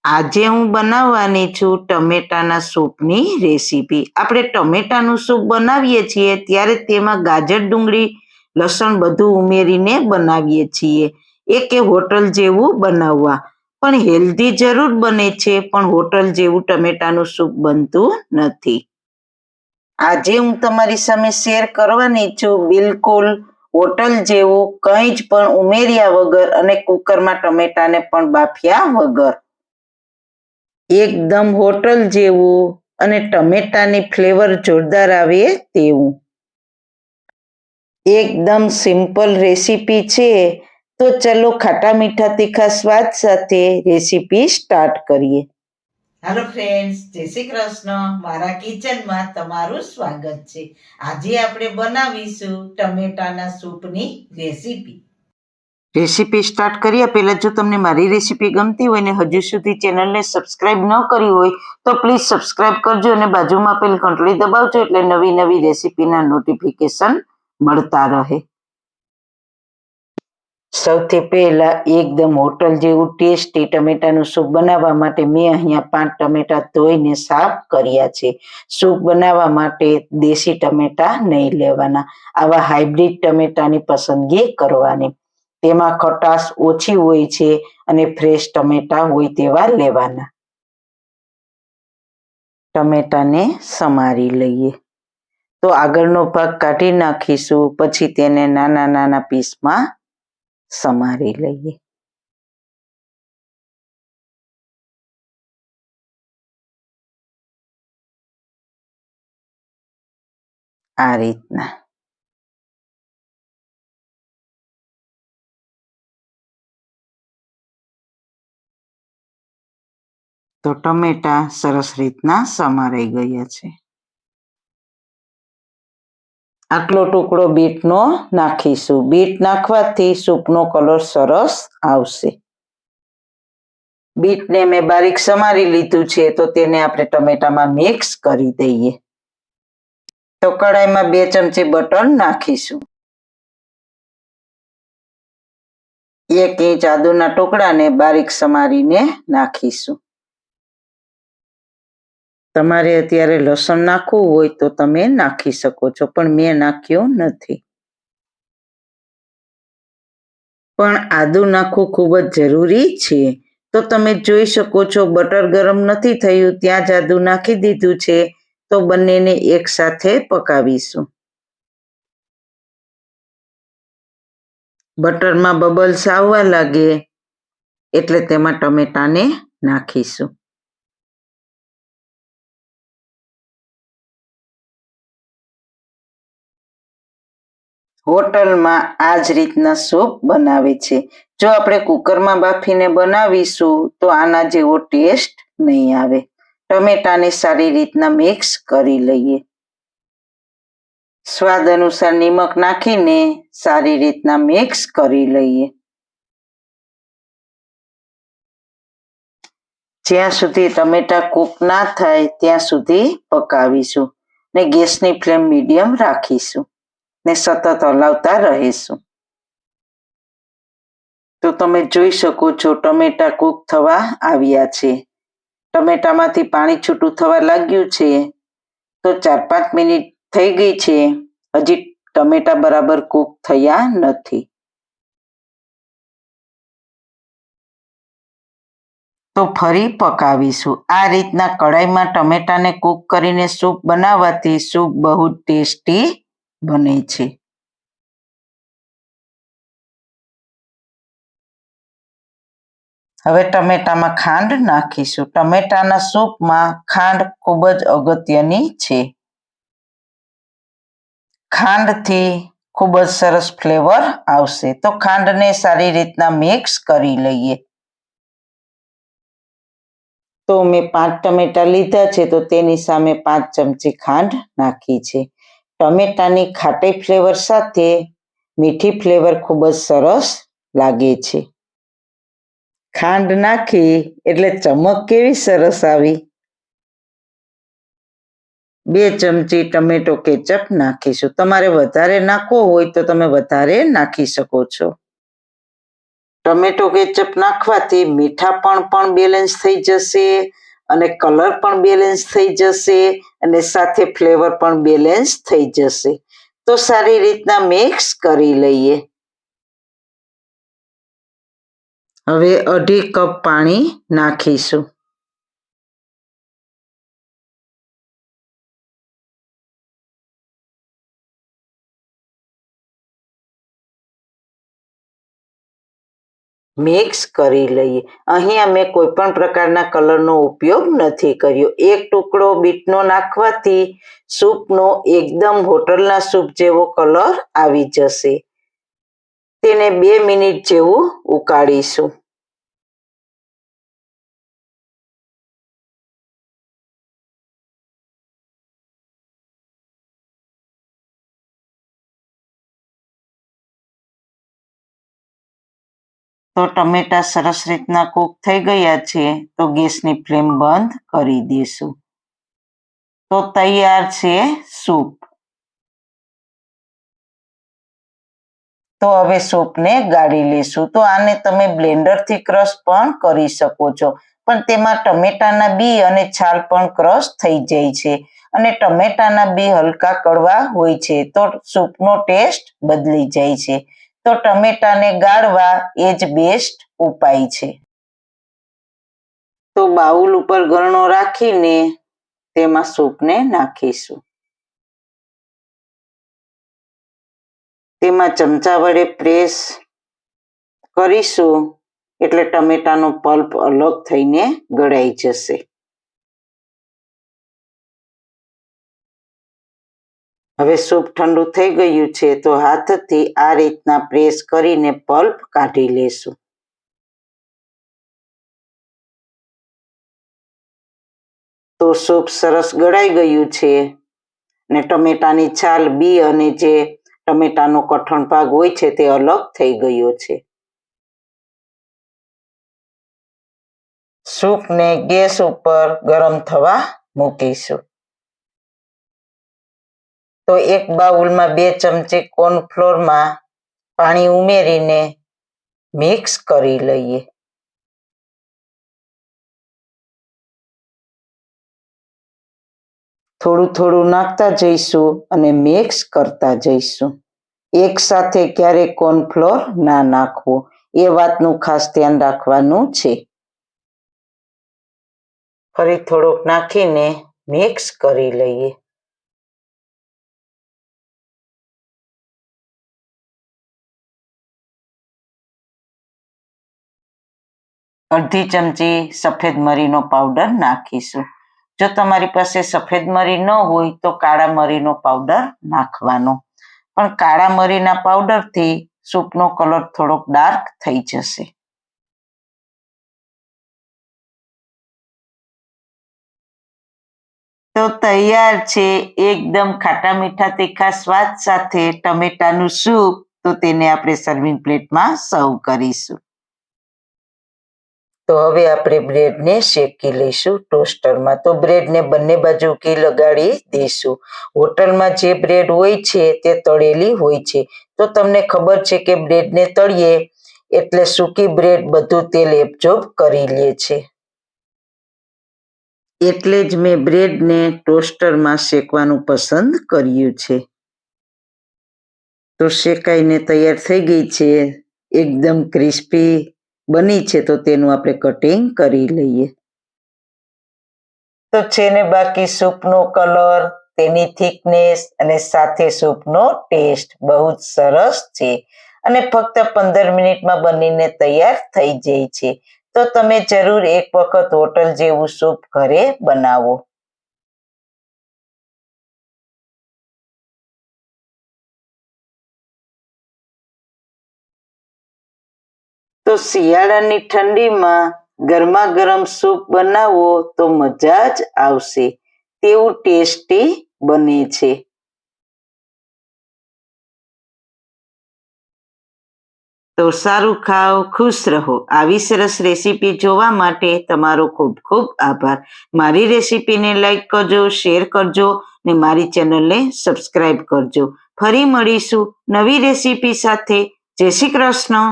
આજે હું બનાવવાની છું ટમેટાના સૂપની રેસીપી. આપણે ટમેટાનું સૂપ બનાવીએ છીએ ત્યારે તેમાં ગાજર, ડુંગળી, લસણ બધું ઉમેરીને બનાવીએ છીએ. કે હોટલ જેવું બનાવવા, પણ હેલ્ધી જરૂર બને છે, પણ હોટલ જેવું ટમેટાનું સૂપ બનતું નથી. આજે હું તમારી સામે શેર કરવાની છું બિલકુલ હોટલ જેવું, કંઈ જ પણ ઉમેર્યા વગર અને કુકરમાં ટમેટાને પણ બાફ્યા વગર. એકદમ હોટલ જેવું અને ટમેટાની ફ્લેવર જોરદાર આવે તેવું. એકદમ સિમ્પલ રેસીપી છે. તો ચલો ખાટા મીઠા તીખા સ્વાદ સાથે રેસીપી સ્ટાર્ટ કરીએ. હેલો ફ્રેન્ડ્સ, જય શ્રી કૃષ્ણ. મારા કિચનમાં તમારું સ્વાગત છે. આજે આપણે બનાવીશું ટમેટાના સૂપની રેસીપી. રેસીપી સ્ટાર્ટ કર્યા પહેલા જો તમને મારી રેસીપી ગમતી હોય ને હજુ સુધી ચેનલને સબસ્ક્રાઇબ ન કરી હોય તો પ્લીઝ સબસ્ક્રાઇબ કરજો અને બાજુમાં પેલી ઘંટડી દબાવજો એટલે નવી નવી રેસીપીના નોટિફિકેશન મળતા રહે. સૌથી પહેલા એકદમ હોટલ જેવું ટેસ્ટી ટમેટાનું સૂપ બનાવવા માટે મેં અહીંયા 5 ટમેટા ધોઈને સાફ કર્યા છે. સૂપ બનાવવા માટે દેશી ટમેટા નહીં લેવાના, આવા હાઇબ્રિડ ટમેટાની પસંદગી કરવાની. તેમાં ખટાશ ઓછી હોય છે અને ફ્રેશ ટમેટા હોય તેવા લેવાના. ટમેટાને સમારી લઈએ. તો આગળનો ભાગ કાઢી નાખીશું, પછી તેને નાના નાના પીસમાં સમારી લઈએ. આ રીતના. તો ટમેટા સરસ રીતના સમારાઈ ગયા છે. આટલો ટુકડો બીટનો નાખીશું. બીટ નાખવાથી સૂપનો કલર સરસ આવશે. બીટને મેં બારીક સમારી લીધું છે, તો તેને આપણે ટમેટામાં મિક્સ કરી દઈએ. તો કડાઈમાં 2 ચમચી બટર નાખીશું. 1 ઇંચ આદુના ટુકડાને બારીક સમારીને નાખીશું. તમારે અત્યારે લસણ નાખવું હોય તો તમે નાખી શકો છો, પણ મેં નાખ્યું નથી. પણ આદુ નાખવું ખૂબ જ જરૂરી છે. તો તમે જોઈ શકો છો બટર ગરમ નથી થયું ત્યાં જ આદુ નાખી દીધું છે. તો બંનેને એકસાથે પકાવીશું. બટરમાં બબલ્સ આવવા લાગે એટલે તેમાં ટમેટાને નાખીશું. હોટલમાં આ જ રીતના સૂપ બનાવે છે. જો આપણે કુકરમાં બાફીને બનાવીશું તો આના જેવો ટેસ્ટ નહીં આવે. ટમેટાને સારી રીતના મિક્સ કરી લઈએ. સ્વાદ અનુસાર નિમક નાખીને સારી રીતના મિક્સ કરી લઈએ. જ્યાં સુધી ટમેટા કૂક ના થાય ત્યાં સુધી પકાવીશું ને ગેસની ફ્લેમ મીડિયમ રાખીશું ને સતત હલાવતા રહીશું. તો તમે જોઈ શકો છો ટમેટા કૂક થવા આવ્યા છે. ટમેટામાંથી પાણી છૂટું થવા લાગ્યું છે. તો 4-5 મિનિટ થઈ ગઈ છે, હજી ટમેટા બરાબર કૂક થયા નથી. તો ફરી પકાવીશું. આ રીતના કઢાઈમાં ટમેટાને કૂક કરીને સૂપ બનાવવાથી સૂપ બહુ ટેસ્ટી બને છે. હવે ટમેટામાં ખાંડ નાખીશું. ટમેટાના સૂપમાં ખાંડ ખૂબ જ અગત્યની છે. ખાંડથી ખૂબ જ સરસ ફ્લેવર આવશે. તો ખાંડને સારી રીતના મિક્સ કરી લઈએ. તો મેં 5 ટમેટા લીધા છે, તો તેની સામે 5 ચમચી ખાંડ નાખી છે. ટમેટાની ખાટી ફ્લેવર સાથે મીઠી ફ્લેવર ખૂબ જ સરસ લાગે છે. ખાંડ નાખી એટલે ચમક કેવી સરસ આવી. 2 ચમચી ટમેટો કેચઅપ નાખીશું. તમારે વધારે નાખવો હોય તો તમે વધારે નાખી શકો છો. ટમેટો કેચઅપ નાખવાથી મીઠાપણ પણ બેલેન્સ થઈ જશે અને કલર પણ બેલેન્સ થઈ જશે અને સાથે ફ્લેવર પણ બેલેન્સ થઈ જશે. તો સારી રીતના મિક્સ કરી લઈએ. હવે 2.5 કપ પાણી નાખીશું. મિક્સ કરી લઈએ. અહીંયા મેં કોઈ પણ પ્રકારના કલરનો ઉપયોગ નથી કર્યો. એક ટુકડો બીટનો નાખવાથી સૂપનો એકદમ હોટલના સૂપ જેવો કલર આવી જશે. તેને 2 મિનિટ જેવું ઉકાળીશું. તો ટમેટા સરસ રીતના કૂક થઈ ગયા છે તો ગેસની ફ્લેમ બંધ કરી દઈશું. તો તૈયાર છે સૂપ. તો હવે સૂપને ગાળી લેશું. તો આને તમે બ્લેન્ડરથી ક્રશ પણ કરી શકો છો, પણ તેમાં ટમેટાના બી અને છાલ પણ ક્રશ થઈ જાય છે અને ટમેટાના બી હલકા કડવા હોય છે તો સૂપનો ટેસ્ટ બદલી જાય છે. તો ટમેટાને ગાળવા એ જ બેસ્ટ ઉપાય છે. તો બાઉલ ઉપર ગરણો રાખીને તેમાં સૂપને નાખીશું. તેમાં ચમચા વડે પ્રેસ કરીશું એટલે ટમેટાનો પલ્પ અલગ થઈને ગળાઈ જશે. હવે સૂપ ઠંડુ થઈ ગયું છે તો હાથથી આ રીતના પ્રેસ કરીને પલ્પ કાઢી લેશું. તો સૂપ સરસ ગળાઈ ગયું છે અને ટમેટાની છાલ બી અને જે ટમેટાનો કઠણ ભાગ હોય છે તે અલગ થઈ ગયો છે. સૂપને ગેસ ઉપર ગરમ થવા મૂકીશું. તો એક બાઉલમાં 2 ચમચી કોર્નફ્લોરમાં પાણી ઉમેરીને મિક્સ કરી લઈએ. થોડું થોડું નાખતા જઈશું અને મિક્સ કરતા જઈશું. એક સાથે ક્યારેય કોર્નફ્લોર ના નાખવો એ વાતનું ખાસ ધ્યાન રાખવાનું છે. ફરી થોડુંક નાખીને મિક્સ કરી લઈએ. અડધી ચમચી સફેદ મરીનો પાવડર નાખીશું. જો તમારી પાસે સફેદ મરી ન હોય તો કાળા મરીનો પાવડર નાખવાનો, પણ કાળા મરીના પાવડરથી સૂપનો કલર થોડોક ડાર્ક થઈ જશે. તો તૈયાર છે એકદમ ખાટા મીઠા તીખા સ્વાદ સાથે ટમેટાનું સૂપ. તો તેને આપણે સર્વિંગ પ્લેટમાં સર્વ કરીશું. તો હવે આપણે બ્રેડને શેકી લઈશું ટોસ્ટરમાં. તો બ્રેડને બંને બાજુ ઘી લગાડી દઈશું. હોટલમાં જે બ્રેડ હોય છે તે તળેલી હોય છે. તો તમને ખબર છે કે બ્રેડને તળીએ એટલે સૂકી બ્રેડ બધું તેલ એબ્ઝોર્બ કરી લે છે. એટલે જ મેં બ્રેડને ટોસ્ટરમાં શેકવાનું પસંદ કર્યું છે. તો શેકાઈને તૈયાર થઈ ગઈ છે. એકદમ ક્રિસ્પી બની છે તો તેનું આપણે કટિંગ કરી લઈએ. તો છે ને બાકી સૂપનો કલર, તેની થિકનેસ અને સાથે સૂપનો ટેસ્ટ બહુ જ સરસ છે અને ફક્ત 15 મિનિટમાં બનીને તૈયાર થઈ જાય છે. તો તમે જરૂર એક વખત હોટલ જેવું સૂપ ઘરે બનાવો. તો શિયાળાની ઠંડીમાં ગરમા ગરમ સૂપ બનાવો તો મજા જ આવશે. તેવું ટેસ્ટી બને છે. તો સારું ખાઓ, ખુશ રહો. આવી સરસ રેસીપી જોવા માટે તમારો ખૂબ ખૂબ આભાર. મારી રેસીપીને લાઈક કરજો, શેર કરજો ને મારી ચેનલને સબસ્ક્રાઈબ કરજો. ફરી મળીશું નવી રેસીપી સાથે. જય શ્રી કૃષ્ણ.